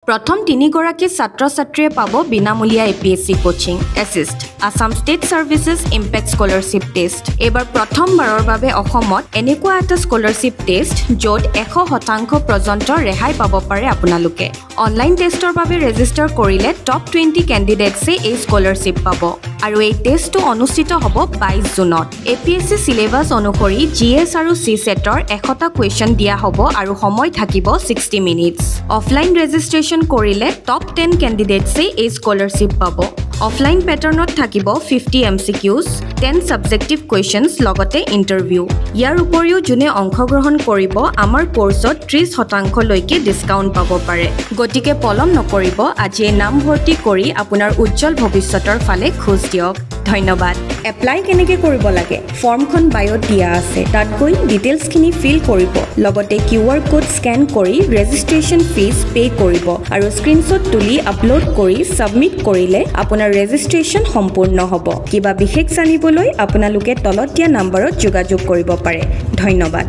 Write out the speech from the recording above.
প্ৰথম 3 গৰাকী ছাত্ৰ-ছাত্ৰীয়ে পাব বিনামূলীয়া APSC coaching assist Assam state services impact scholarship test এবাৰ প্ৰথমবাৰৰ বাবে অসমত এনেকুৱা এটা স্কলাৰশ্বিপ টেষ্ট য'ত 100% পৰ্যন্ত ৰেহাই পাব পাৰে আপোনালোকে অনলাইন টেষ্টৰ বাবে ৰেজিষ্টাৰ কৰিলে টপ 20 কেণ্ডিডেটছে এই স্কলাৰশ্বিপ পাব আৰু এই টেষ্টটো অনুষ্ঠিত হ'ব 22 জুনত এপিএসসি সিলেবাস অনুসৰি জিএস আৰু সিসেটৰ 100টা কুৱেশ্যন দিয়া হ'ব আৰু সময় থাকিব 60 মিনিটছ অফলাইন ৰেজিষ্ট্ৰেচন কৰিলে টপ 10 কেণ্ডিডেটছে এই স্কলাৰশ্বিপ পাব অফলাইন প্যাটাৰ্ণত থাকিব 50 এমসিকিউজ 10 সাবজেক্টিভ কুৱেশ্যনছ লগতে ইন্টাৰভিউ ইয়াৰ উপৰিও যোনে অংশগ্ৰহণ কৰিব আমাৰ কোৰ্সত 30% লৈকে ডিসকাউন্ট পাব পাৰে গতিকে পলম নকৰিব আজি নাম ভৰ্তি কৰি আপোনাৰ উজ্জ্বল ভৱিষ্যতৰ ফালে খোজ দিয়ক ধন্যবাদ এপ্লাই কেনেকৈ কৰিব লাগে ফৰ্মখন বায়'ত দিয়া আছে তাত গৈ ডিটেইলছখিনি ফিল কৰিব লগতে কিউআৰ কোড স্ক্যান কৰি ৰেজিষ্ট্ৰেচন ফিজ পে কৰিব আৰু স্ক্ৰিনশ্বট তুলি আপলোড কৰি সাবমিট কৰিলে আপোনাৰ ৰেজিষ্ট্ৰেচন সম্পূৰ্ণ হ'ব কিবা বিশেষ জানিবলৈ আপোনালোকে তলত দিয়া নম্বৰত যোগাযোগ কৰিব পাৰে ধন্যবাদ